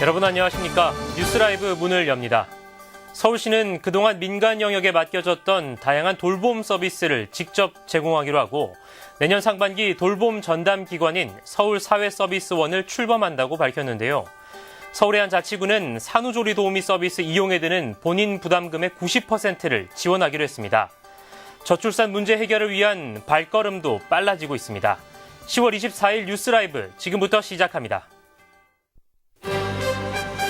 여러분 안녕하십니까? 뉴스라이브 문을 엽니다. 서울시는 그동안 민간 영역에 맡겨졌던 다양한 돌봄 서비스를 직접 제공하기로 하고 내년 상반기 돌봄 전담 기관인 서울사회서비스원을 출범한다고 밝혔는데요. 서울의 한 자치구는 산후조리 도우미 서비스 이용에 드는 본인 부담금의 90%를 지원하기로 했습니다. 저출산 문제 해결을 위한 발걸음도 빨라지고 있습니다. 10월 24일 뉴스라이브 지금부터 시작합니다.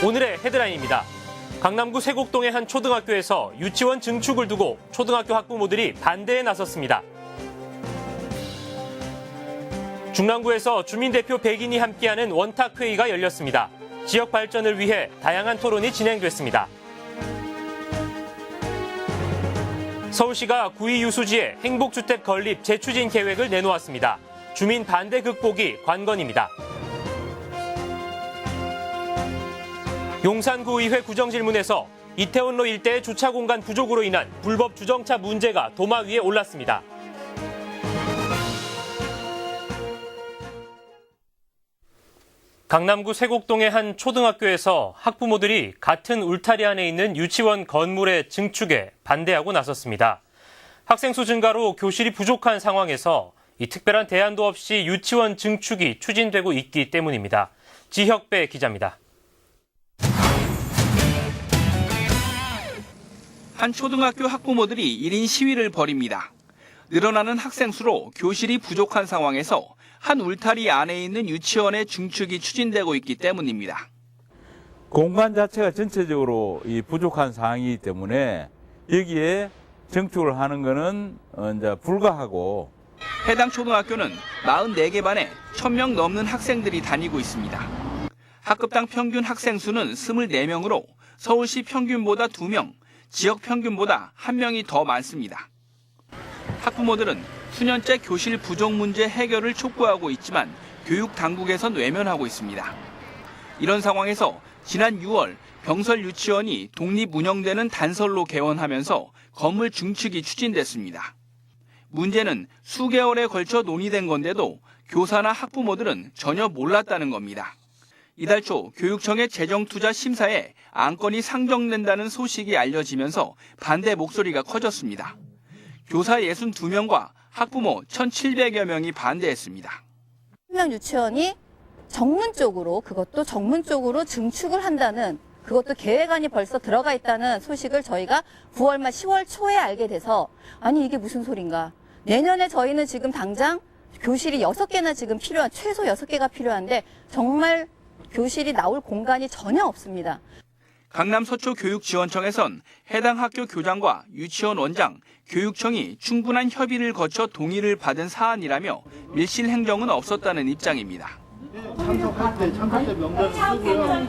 오늘의 헤드라인입니다. 강남구 세곡동의 한 초등학교에서 유치원 증축을 두고 초등학교 학부모들이 반대에 나섰습니다. 중랑구에서 주민대표 100인이 함께하는 원탁회의가 열렸습니다. 지역 발전을 위해 다양한 토론이 진행됐습니다. 서울시가 구의 유수지에 행복주택 건립 재추진 계획을 내놓았습니다. 주민 반대 극복이 관건입니다. 용산구의회 구정질문에서 이태원로 일대의 주차 공간 부족으로 인한 불법 주정차 문제가 도마 위에 올랐습니다. 강남구 세곡동의 한 초등학교에서 학부모들이 같은 울타리 안에 있는 유치원 건물의 증축에 반대하고 나섰습니다. 학생 수 증가로 교실이 부족한 상황에서 이 특별한 대안도 없이 유치원 증축이 추진되고 있기 때문입니다. 지혁배 기자입니다. 한 초등학교 학부모들이 1인 시위를 벌입니다. 늘어나는 학생 수로 교실이 부족한 상황에서 한 울타리 안에 있는 유치원의 증축이 추진되고 있기 때문입니다. 공간 자체가 전체적으로 부족한 상황이기 때문에 여기에 증축을 하는 것은 이제 불가하고 해당 초등학교는 44개 반에 1,000명 넘는 학생들이 다니고 있습니다. 학급당 평균 학생 수는 24명으로 서울시 평균보다 2명, 지역 평균보다 1명이 더 많습니다. 학부모들은 수년째 교실 부족 문제 해결을 촉구하고 있지만 교육 당국에선 외면하고 있습니다. 이런 상황에서 지난 6월 병설 유치원이 독립 운영되는 단설로 개원하면서 건물 증축이 추진됐습니다. 문제는 수개월에 걸쳐 논의된 건데도 교사나 학부모들은 전혀 몰랐다는 겁니다. 이달 초 교육청의 재정투자 심사에 안건이 상정된다는 소식이 알려지면서 반대 목소리가 커졌습니다. 교사 62명과 학부모 1,700여 명이 반대했습니다. 명 유치원이 그것도 전문적으로 증축을 한다는 그것도 계획안이 벌써 들어가 있다는 소식을 저희가 9월 말 10월 초에 알게 돼서 아니 이게 무슨 소린가. 내년에 저희는 지금 당장 교실이 6개나 지금 최소 6개가 필요한데 정말 교실이 나올 공간이 전혀 없습니다. 강남 서초교육지원청에선 해당 학교 교장과 유치원 원장, 교육청이 충분한 협의를 거쳐 동의를 받은 사안이라며 밀실 행정은 없었다는 입장입니다. 참석할 때 명단을 쓰고요.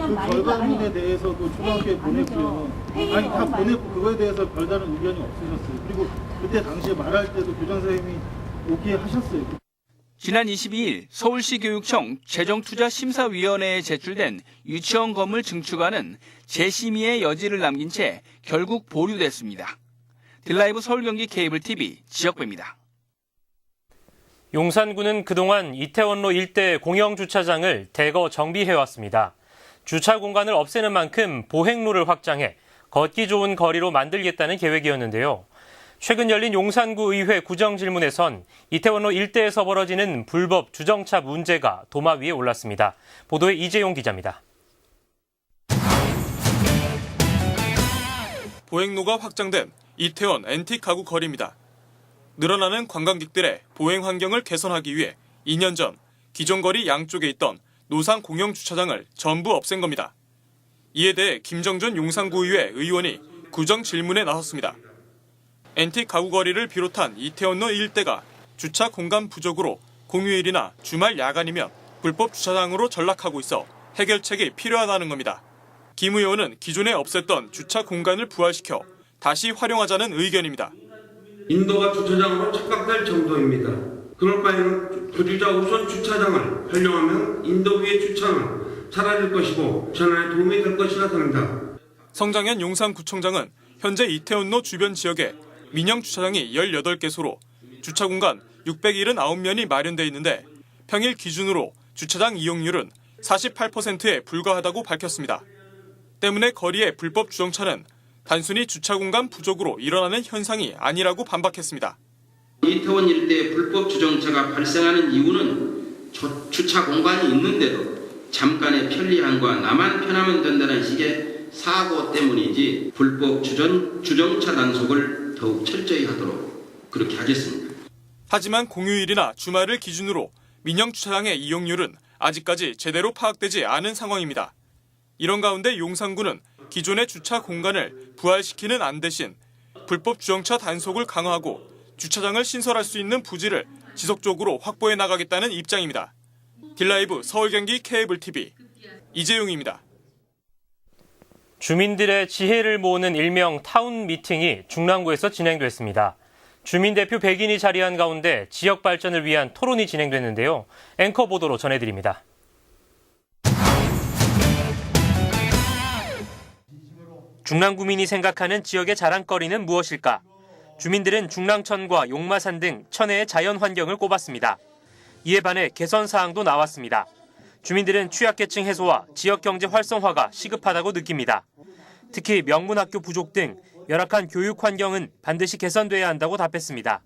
그 결과물에 대해서도 초등학교에 보냈고요. 아니 다 보냈고 그거에 대해서 별다른 의견이 없으셨어요. 그리고 그때 당시에 말할 때도 교장 선생님이 오케이 하셨어요. 지난 22일 서울시 교육청 재정투자심사위원회에 제출된 유치원 건물 증축안은 재심의의 여지를 남긴 채 결국 보류됐습니다. 딜라이브 서울경기 케이블TV 지역배입니다. 용산구는 그동안 이태원로 일대 공영주차장을 대거 정비해왔습니다. 주차 공간을 없애는 만큼 보행로를 확장해 걷기 좋은 거리로 만들겠다는 계획이었는데요. 최근 열린 용산구 의회 구정질문에선 이태원로 일대에서 벌어지는 불법 주정차 문제가 도마 위에 올랐습니다. 보도에 이재용 기자입니다. 보행로가 확장된 이태원 앤틱 가구 거리입니다. 늘어나는 관광객들의 보행 환경을 개선하기 위해 2년 전 기존 거리 양쪽에 있던 노상 공영 주차장을 전부 없앤 겁니다. 이에 대해 김정준 용산구의회 의원이 구정 질문에 나섰습니다. 앤틱 가구 거리를 비롯한 이태원로 일대가 주차 공간 부족으로 공휴일이나 주말 야간이면 불법 주차장으로 전락하고 있어 해결책이 필요하다는 겁니다. 김 의원은 기존에 없앴던 주차 공간을 부활시켜 다시 활용하자는 의견입니다. 인도가 주차장으로 착각될 정도입니다. 그럴 바에는 거주자 우선 주차장을 활용하면 인도 위의 주차는 사라질 것이고 전환에 도움이 될 것이라 합니다. 성장현 용산구청장은 현재 이태원로 주변 지역에 민영 주차장이 18개소로 주차 공간 679면이 마련돼 있는데 평일 기준으로 주차장 이용률은 48%에 불과하다고 밝혔습니다. 때문에 거리의 불법 주정차는 단순히 주차 공간 부족으로 일어나는 현상이 아니라고 반박했습니다. 이태원 일대에 불법 주정차가 발생하는 이유는 주차 공간이 있는데도 잠깐의 편리함과 나만 편하면 된다는 식의 사고 때문이지 불법 주정차 단속을 더욱 철저히 하도록 그렇게 하겠습니다. 하지만 공휴일이나 주말을 기준으로 민영 주차장의 이용률은 아직까지 제대로 파악되지 않은 상황입니다. 이런 가운데 용산구는 기존의 주차 공간을 부활시키는 안 대신 불법 주정차 단속을 강화하고 주차장을 신설할 수 있는 부지를 지속적으로 확보해 나가겠다는 입장입니다. 딜라이브 서울 경기 케이블 TV 이재용입니다. 주민들의 지혜를 모으는 일명 타운 미팅이 중랑구에서 진행됐습니다. 주민대표 100인이 자리한 가운데 지역 발전을 위한 토론이 진행됐는데요. 앵커 보도로 전해드립니다. 중랑구민이 생각하는 지역의 자랑거리는 무엇일까? 주민들은 중랑천과 용마산 등 천혜의 자연 환경을 꼽았습니다. 이에 반해 개선 사항도 나왔습니다. 주민들은 취약계층 해소와 지역경제 활성화가 시급하다고 느낍니다. 특히 명문학교 부족 등 열악한 교육 환경은 반드시 개선돼야 한다고 답했습니다.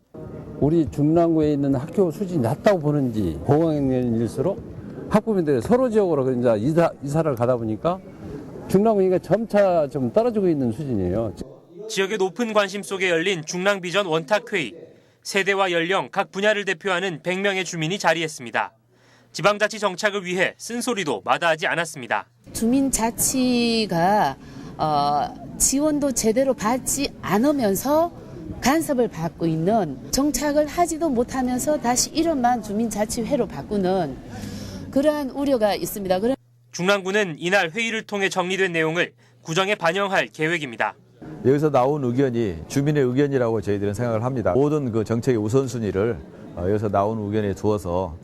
우리 중랑구에 있는 학교 수준이 낮다고 보는지 고학년일수록 학부모들이 서로 지역으로 이제 이사를 가다 보니까 중랑구가 점차 좀 떨어지고 있는 수준이에요. 지역의 높은 관심 속에 열린 중랑비전 원탁회의. 세대와 연령 각 분야를 대표하는 100명의 주민이 자리했습니다. 지방자치 정착을 위해 쓴소리도 마다하지 않았습니다. 주민자치가 지원도 제대로 받지 않으면서 간섭을 받고 있는, 정착을 하지도 못하면서 다시 이름만 주민자치회로 바꾸는 그러한 우려가 있습니다. 중랑구는 이날 회의를 통해 정리된 내용을 구정에 반영할 계획입니다. 여기서 나온 의견이 주민의 의견이라고 저희들은 생각을 합니다. 모든 그 정책의 우선순위를 여기서 나온 의견에 두어서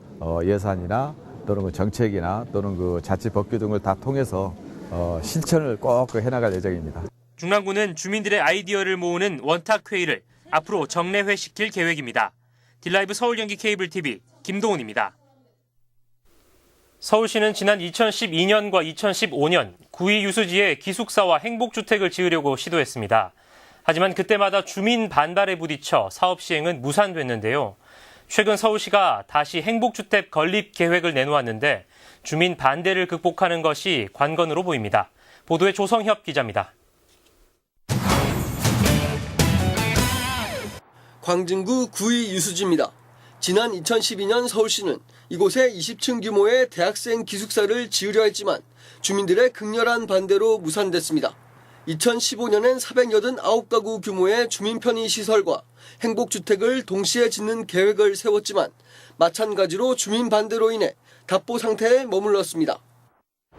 예산이나 또는 그 정책이나 또는 그 자치법규 등을 다 통해서 실천을 꼭 해나갈 예정입니다. 중랑구는 주민들의 아이디어를 모으는 원탁회의를 앞으로 정례회시킬 계획입니다. 딜라이브 서울 경기 케이블 TV 김동훈입니다. 서울시는 지난 2012년과 2015년 구의 유수지에 기숙사와 행복주택을 지으려고 시도했습니다. 하지만 그때마다 주민 반발에 부딪혀 사업 시행은 무산됐는데요. 최근 서울시가 다시 행복주택 건립 계획을 내놓았는데 주민 반대를 극복하는 것이 관건으로 보입니다. 보도에 조성협 기자입니다. 광진구 구의 유수지입니다. 지난 2012년 서울시는 이곳에 20층 규모의 대학생 기숙사를 지으려 했지만 주민들의 극렬한 반대로 무산됐습니다. 2015년엔 489가구 규모의 주민 편의 시설과 행복주택을 동시에 짓는 계획을 세웠지만 마찬가지로 주민 반대로 인해 답보 상태에 머물렀습니다.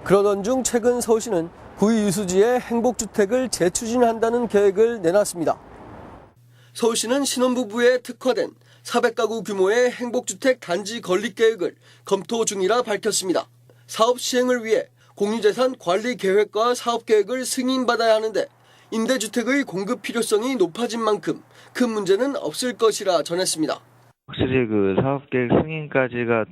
그러던 중 최근 서울시는 구의 유수지에 행복주택을 재추진한다는 계획을 내놨습니다. 서울시는 신혼부부에 특화된 400가구 규모의 행복주택 단지 건립 계획을 검토 중이라 밝혔습니다. 사업 시행을 위해 공유재산 관리 계획과 사업 계획을 승인받아야 하는데 임대주택의 공급 필요성이 높아진 만큼 큰 문제는 없을 것이라 전했습니다. 확실히 그 사업 계획 승인까지가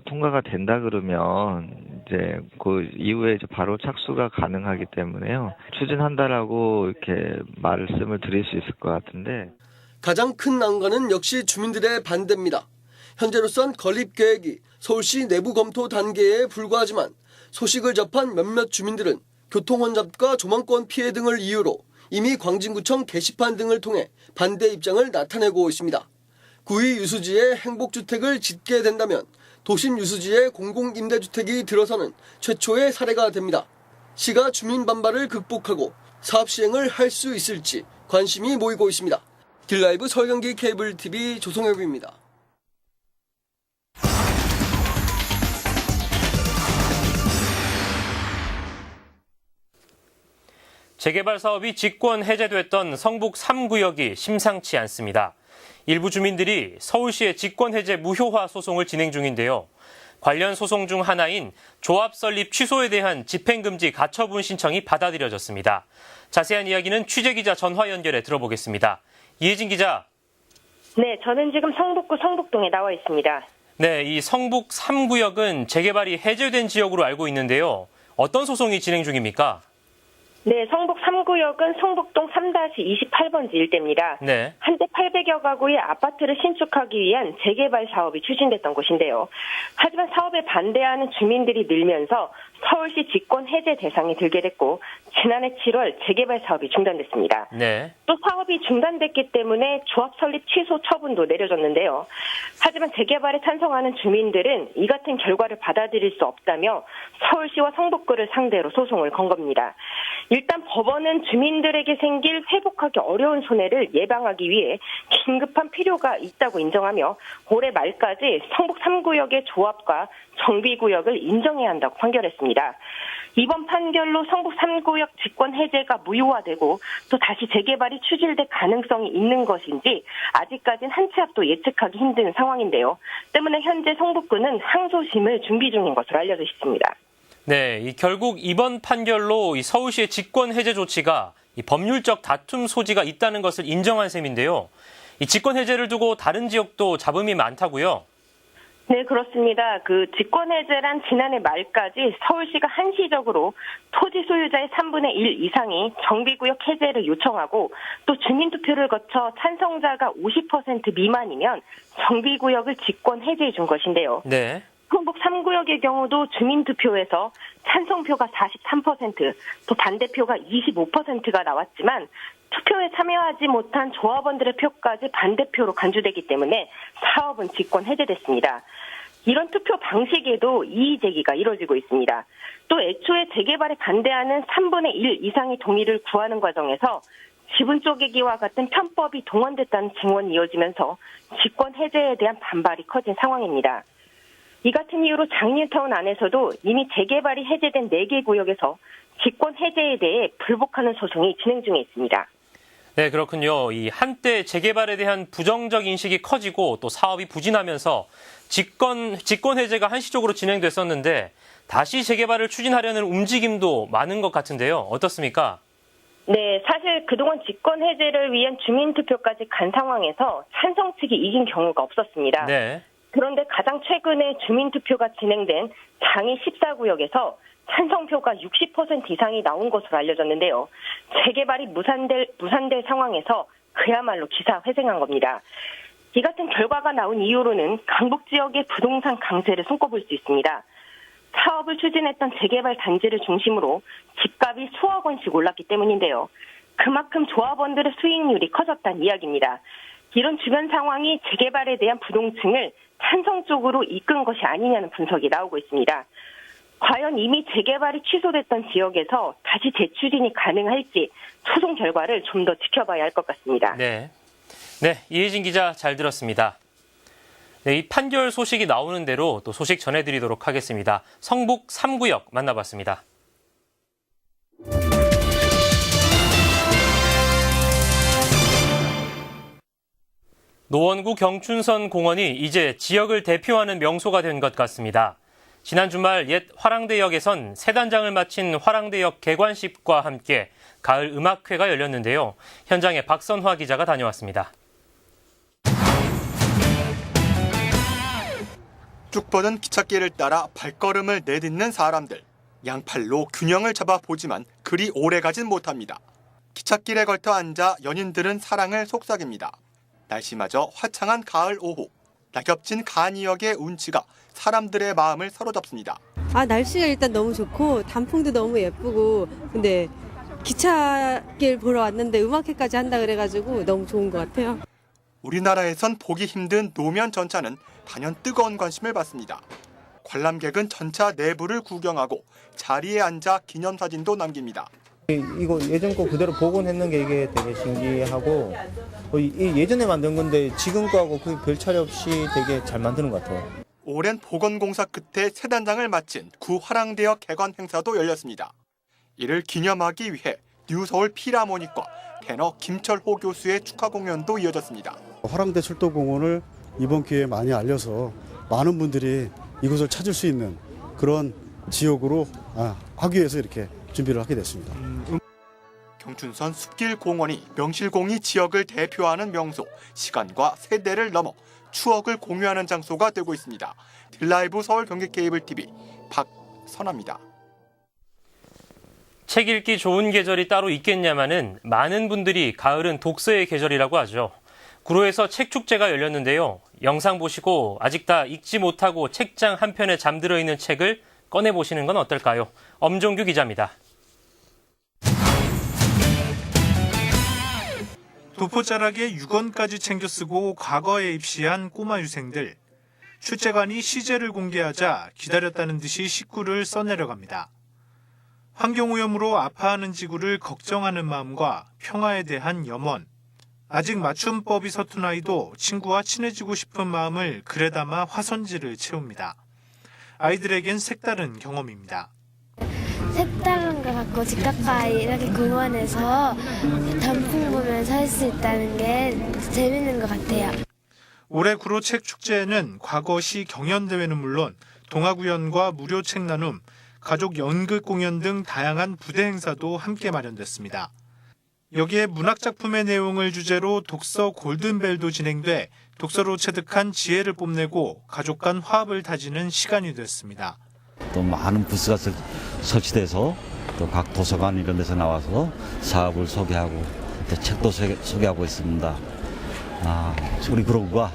통과가 된다 그러면 이제 그 이후에 이제 바로 착수가 가능하기 때문에요. 추진한다라고 이렇게 말씀을 드릴 수 있을 것 같은데. 가장 큰 난관은 역시 주민들의 반대입니다. 현재로선 건립 계획이 서울시 내부 검토 단계에 불과하지만 소식을 접한 몇몇 주민들은 교통 혼잡과 조망권 피해 등을 이유로 이미 광진구청 게시판 등을 통해 반대 입장을 나타내고 있습니다. 구의 유수지에 행복주택을 짓게 된다면 도심 유수지에 공공임대주택이 들어서는 최초의 사례가 됩니다. 시가 주민 반발을 극복하고 사업 시행을 할 수 있을지 관심이 모이고 있습니다. 딜라이브 서울 경기 케이블 TV 조성엽입니다. 재개발 사업이 직권 해제됐던 성북 3구역이 심상치 않습니다. 일부 주민들이 서울시의 직권 해제 무효화 소송을 진행 중인데요. 관련 소송 중 하나인 조합 설립 취소에 대한 집행금지 가처분 신청이 받아들여졌습니다. 자세한 이야기는 취재기자 전화 연결해 들어보겠습니다. 이혜진 기자. 네, 저는 지금 성북구 성북동에 나와 있습니다. 네, 이 성북 3구역은 재개발이 해제된 지역으로 알고 있는데요. 어떤 소송이 진행 중입니까? 네, 성북 3구역은 성북동 3-28번지 일대입니다. 네. 한때 800여 가구의 아파트를 신축하기 위한 재개발 사업이 추진됐던 곳인데요. 하지만 사업에 반대하는 주민들이 늘면서 서울시 직권 해제 대상이 들게 됐고 지난해 7월 재개발 사업이 중단됐습니다. 네. 또 사업이 중단됐기 때문에 조합 설립 취소 처분도 내려졌는데요. 하지만 재개발에 찬성하는 주민들은 이 같은 결과를 받아들일 수 없다며 서울시와 성북구를 상대로 소송을 건 겁니다. 일단 법원은 주민들에게 생길 회복하기 어려운 손해를 예방하기 위해 긴급한 필요가 있다고 인정하며 올해 말까지 성북 3구역의 조합과 정비구역을 인정해야 한다고 판결했습니다. 이번 판결로 성북 3구역 직권 해제가 무효화되고 또 다시 재개발이 추진될 가능성이 있는 것인지 아직까지는 한 치 앞도 예측하기 힘든 상황인데요. 때문에 현재 성북구는 항소심을 준비 중인 것으로 알려져 있습니다. 네, 결국 이번 판결로 이 서울시의 직권 해제 조치가 이 법률적 다툼 소지가 있다는 것을 인정한 셈인데요. 이 직권 해제를 두고 다른 지역도 잡음이 많다고요? 네, 그렇습니다. 그 직권 해제란 지난해 말까지 서울시가 한시적으로 토지 소유자의 3분의 1 이상이 정비구역 해제를 요청하고 또 주민투표를 거쳐 찬성자가 50% 미만이면 정비구역을 직권 해제해 준 것인데요. 네. 성북 3구역의 경우도 주민투표에서 찬성표가 43%, 또 반대표가 25%가 나왔지만 투표에 참여하지 못한 조합원들의 표까지 반대표로 간주되기 때문에 사업은 직권 해제됐습니다. 이런 투표 방식에도 이의 제기가 이뤄지고 있습니다. 또 애초에 재개발에 반대하는 3분의 1 이상의 동의를 구하는 과정에서 지분 쪼개기와 같은 편법이 동원됐다는 증언이 이어지면서 직권 해제에 대한 반발이 커진 상황입니다. 이 같은 이유로 장리타운 안에서도 이미 재개발이 해제된 4개 구역에서 직권 해제에 대해 불복하는 소송이 진행 중에 있습니다. 네, 그렇군요. 이 한때 재개발에 대한 부정적 인식이 커지고 또 사업이 부진하면서 직권 해제가 한시적으로 진행됐었는데 다시 재개발을 추진하려는 움직임도 많은 것 같은데요. 어떻습니까? 네, 사실 그동안 직권 해제를 위한 주민투표까지 간 상황에서 찬성 측이 이긴 경우가 없었습니다. 네. 그런데 가장 최근에 주민투표가 진행된 장이 14구역에서 찬성표가 60% 이상이 나온 것으로 알려졌는데요. 재개발이 무산될 상황에서 그야말로 기사회생한 겁니다. 이 같은 결과가 나온 이후로는 강북 지역의 부동산 강세를 손꼽을 수 있습니다. 사업을 추진했던 재개발 단지를 중심으로 집값이 수억 원씩 올랐기 때문인데요. 그만큼 조합원들의 수익률이 커졌다는 이야기입니다. 이런 주변 상황이 재개발에 대한 부동층을 찬성 쪽으로 이끈 것이 아니냐는 분석이 나오고 있습니다. 과연 이미 재개발이 취소됐던 지역에서 다시 재추진이 가능할지 소송 결과를 좀 더 지켜봐야 할 것 같습니다. 네, 이혜진 기자 잘 들었습니다. 네, 이 판결 소식이 나오는 대로 또 소식 전해드리도록 하겠습니다. 성북 3구역 만나봤습니다. 노원구 경춘선 공원이 이제 지역을 대표하는 명소가 된 것 같습니다. 지난 주말 옛 화랑대역에선 새 단장을 마친 화랑대역 개관식과 함께 가을 음악회가 열렸는데요. 현장에 박선화 기자가 다녀왔습니다. 쭉 뻗은 기찻길을 따라 발걸음을 내딛는 사람들. 양팔로 균형을 잡아보지만 그리 오래가진 못합니다. 기찻길에 걸터 앉아 연인들은 사랑을 속삭입니다. 날씨마저 화창한 가을 오후. 낙엽진 간이역의 운치가 사람들의 마음을 사로잡습니다. 날씨가 일단 너무 좋고 단풍도 너무 예쁘고 근데 기찻길 보러 왔는데 음악회까지 한다 그래가지고 너무 좋은 것 같아요. 우리나라에선 보기 힘든 노면 전차는 단연 뜨거운 관심을 받습니다. 관람객은 전차 내부를 구경하고 자리에 앉아 기념사진도 남깁니다. 이거 예전 거 그대로 복원했는 게 이게 되게 신기하고 예전에 만든 건데 지금 거하고 별 차이 없이 되게 잘 만드는 것 같아요. 오랜 복원 공사 끝에 새 단장을 마친 구 화랑대역 개관 행사도 열렸습니다. 이를 기념하기 위해 뉴서울 필하모닉과 테너 김철호 교수의 축하 공연도 이어졌습니다. 화랑대 철도공원을 이번 기회에 많이 알려서 많은 분들이 이곳을 찾을 수 있는 그런 지역으로 하기 위해서 이렇게 준비를 하게 됐습니다. 경춘선 숲길 공원이 명실공히 지역을 대표하는 명소, 시간과 세대를 넘어 추억을 공유하는 장소가 되고 있습니다. 딜라이브 서울 경기 케이블 TV 박선아입니다. 책 읽기 좋은 계절이 따로 있겠냐마는 많은 분들이 가을은 독서의 계절이라고 하죠. 구로에서 책축제가 열렸는데요. 영상 보시고 아직 다 읽지 못하고 책장 한편에 잠들어 있는 책을 꺼내보시는 건 어떨까요? 엄종규 기자입니다. 도포자락에 6원까지 챙겨 쓰고 과거에 입시한 꼬마 유생들. 출제관이 시제를 공개하자 기다렸다는 듯이 식구를 써내려갑니다. 환경오염으로 아파하는 지구를 걱정하는 마음과 평화에 대한 염원. 아직 맞춤법이 서툰 아이도 친구와 친해지고 싶은 마음을 글에 담아 화선지를 채웁니다. 아이들에겐 색다른 경험입니다. 색다른 것 같고 집 가까이 이렇게 공원에서 단풍 보면서 할 수 있다는 게 재밌는 것 같아요. 올해 구로 책축제에는 과거시 경연대회는 물론 동아구연과 무료 책나눔, 가족 연극 공연 등 다양한 부대 행사도 함께 마련됐습니다. 여기에 문학작품의 내용을 주제로 독서 골든벨도 진행돼 독서로 체득한 지혜를 뽐내고 가족 간 화합을 다지는 시간이 됐습니다. 또 많은 부스가 설치돼서 또 각 도서관 이런 데서 나와서 사업을 소개하고 또 책도 소개하고 있습니다. 우리 구로구가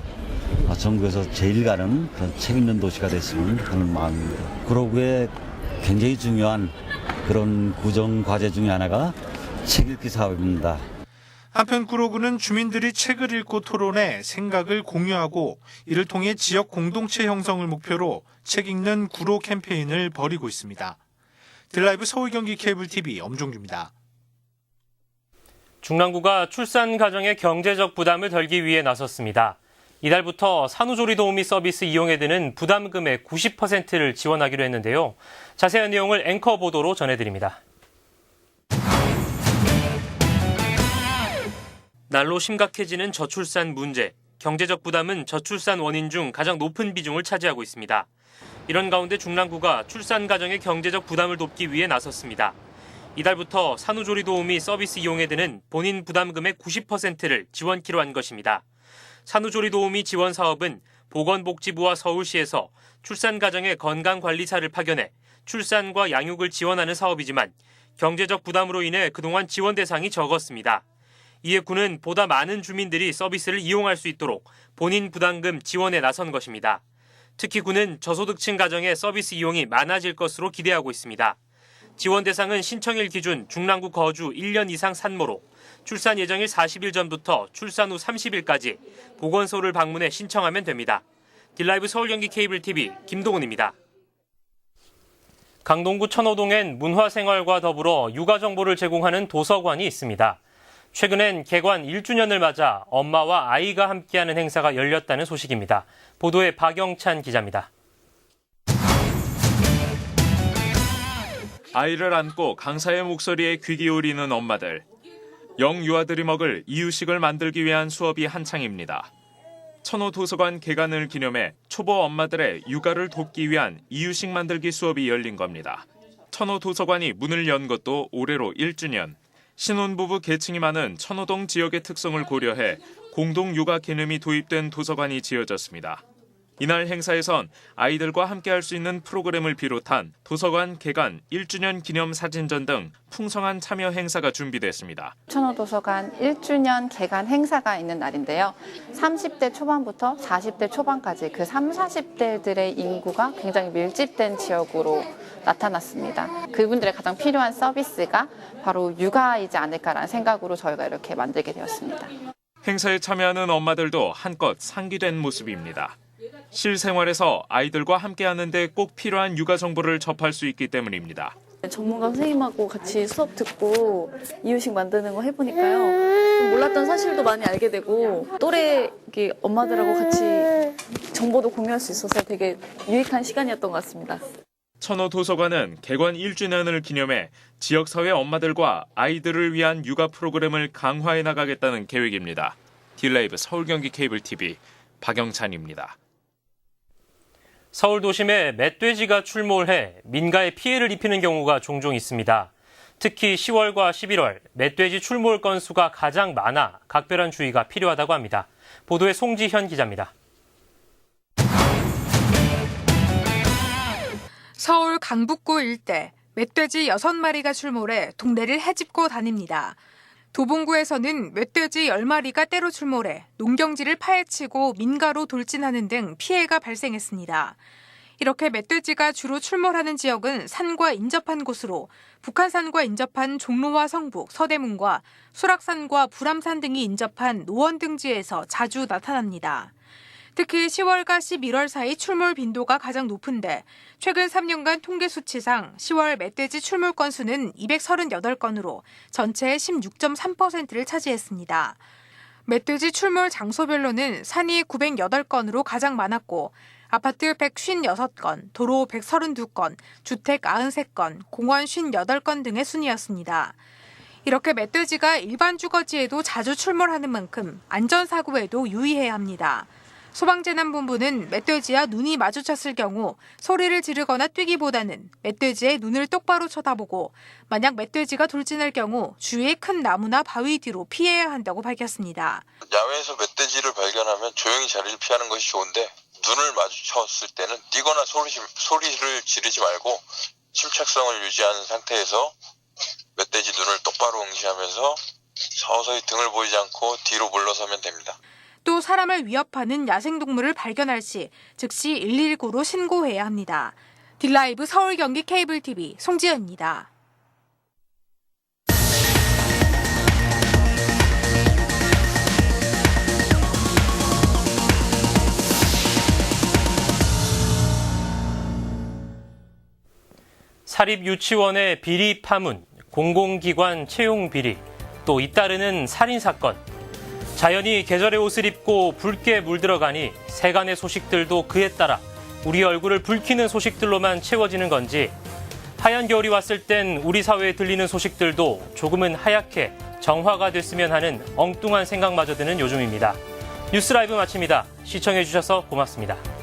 전국에서 제일 가는 그런 책 읽는 도시가 됐으면 하는 마음입니다. 구로구의 굉장히 중요한 그런 구정 과제 중에 하나가 책 읽기 사업입니다. 한편 구로구는 주민들이 책을 읽고 토론해 생각을 공유하고 이를 통해 지역 공동체 형성을 목표로 책 읽는 구로 캠페인을 벌이고 있습니다. 딜라이브 서울 경기 케이블 TV 엄종규입니다. 중랑구가 출산 가정의 경제적 부담을 덜기 위해 나섰습니다. 이달부터 산후조리 도우미 서비스 이용에 드는 부담금의 90%를 지원하기로 했는데요. 자세한 내용을 앵커 보도로 전해드립니다. 날로 심각해지는 저출산 문제. 경제적 부담은 저출산 원인 중 가장 높은 비중을 차지하고 있습니다. 이런 가운데 중랑구가 출산 가정의 경제적 부담을 돕기 위해 나섰습니다. 이달부터 산후조리 도우미 서비스 이용에 드는 본인 부담금의 90%를 지원키로 한 것입니다. 산후조리 도우미 지원 사업은 보건복지부와 서울시에서 출산 가정의 건강관리사를 파견해 출산과 양육을 지원하는 사업이지만 경제적 부담으로 인해 그동안 지원 대상이 적었습니다. 이에 구는 보다 많은 주민들이 서비스를 이용할 수 있도록 본인 부담금 지원에 나선 것입니다. 특히 구는 저소득층 가정의 서비스 이용이 많아질 것으로 기대하고 있습니다. 지원 대상은 신청일 기준 중랑구 거주 1년 이상 산모로 출산 예정일 40일 전부터 출산 후 30일까지 보건소를 방문해 신청하면 됩니다. 딜라이브 서울 경기 케이블 TV 김동훈입니다. 강동구 천호동엔 문화생활과 더불어 육아 정보를 제공하는 도서관이 있습니다. 최근엔 개관 1주년을 맞아 엄마와 아이가 함께하는 행사가 열렸다는 소식입니다. 보도에 박영찬 기자입니다. 아이를 안고 강사의 목소리에 귀 기울이는 엄마들. 영유아들이 먹을 이유식을 만들기 위한 수업이 한창입니다. 천호도서관 개관을 기념해 초보 엄마들의 육아를 돕기 위한 이유식 만들기 수업이 열린 겁니다. 천호도서관이 문을 연 것도 올해로 1주년. 신혼부부 계층이 많은 천호동 지역의 특성을 고려해 공동 육아 개념이 도입된 도서관이 지어졌습니다. 이날 행사에선 아이들과 함께할 수 있는 프로그램을 비롯한 도서관 개관 1주년 기념 사진전 등 풍성한 참여 행사가 준비됐습니다. 천호도서관 1주년 개관 행사가 있는 날인데요. 30대 초반부터 40대 초반까지 그 30, 40대들의 인구가 굉장히 밀집된 지역으로 나타났습니다. 그분들의 가장 필요한 서비스가 바로 육아이지 않을까라는 생각으로 저희가 이렇게 만들게 되었습니다. 행사에 참여하는 엄마들도 한껏 상기된 모습입니다. 실생활에서 아이들과 함께하는 데 꼭 필요한 육아 정보를 접할 수 있기 때문입니다. 전문가 선생님하고 같이 수업 듣고 이유식 만드는 거 해보니까요. 몰랐던 사실도 많이 알게 되고 또래 엄마들하고 같이 정보도 공유할 수 있어서 되게 유익한 시간이었던 것 같습니다. 천호도서관은 개관 1주년을 기념해 지역사회 엄마들과 아이들을 위한 육아 프로그램을 강화해 나가겠다는 계획입니다. 딜라이브 서울 경기 케이블 TV 박영찬입니다. 서울 도심에 멧돼지가 출몰해 민가에 피해를 입히는 경우가 종종 있습니다. 특히 10월과 11월 멧돼지 출몰 건수가 가장 많아 각별한 주의가 필요하다고 합니다. 보도에 송지현 기자입니다. 서울 강북구 일대 멧돼지 6마리가 출몰해 동네를 헤집고 다닙니다. 도봉구에서는 멧돼지 10마리가 때로 출몰해 농경지를 파헤치고 민가로 돌진하는 등 피해가 발생했습니다. 이렇게 멧돼지가 주로 출몰하는 지역은 산과 인접한 곳으로 북한산과 인접한 종로와 성북, 서대문과 수락산과 불암산 등이 인접한 노원 등지에서 자주 나타납니다. 특히 10월과 11월 사이 출몰 빈도가 가장 높은데 최근 3년간 통계 수치상 10월 멧돼지 출몰 건수는 238건으로 전체의 16.3%를 차지했습니다. 멧돼지 출몰 장소별로는 산이 908건으로 가장 많았고 아파트 156건, 도로 132건, 주택 93건, 공원 58건 등의 순이었습니다. 이렇게 멧돼지가 일반 주거지에도 자주 출몰하는 만큼 안전사고에도 유의해야 합니다. 소방재난본부는 멧돼지와 눈이 마주쳤을 경우 소리를 지르거나 뛰기보다는 멧돼지의 눈을 똑바로 쳐다보고 만약 멧돼지가 돌진할 경우 주위의 큰 나무나 바위 뒤로 피해야 한다고 밝혔습니다. 야외에서 멧돼지를 발견하면 조용히 자리를 피하는 것이 좋은데 눈을 마주쳤을 때는 뛰거나 소리를 지르지 말고 침착성을 유지하는 상태에서 멧돼지 눈을 똑바로 응시하면서 서서히 등을 보이지 않고 뒤로 물러서면 됩니다. 또 사람을 위협하는 야생동물을 발견할 시 즉시 119로 신고해야 합니다. 딜라이브 서울 경기 케이블 TV 송지연입니다. 사립유치원의 비리 파문, 공공기관 채용 비리, 또 잇따르는 살인사건. 자연이 계절의 옷을 입고 붉게 물들어가니 세간의 소식들도 그에 따라 우리 얼굴을 붉히는 소식들로만 채워지는 건지 하얀 겨울이 왔을 땐 우리 사회에 들리는 소식들도 조금은 하얗게 정화가 됐으면 하는 엉뚱한 생각마저 드는 요즘입니다. 뉴스 라이브 마칩니다. 시청해주셔서 고맙습니다.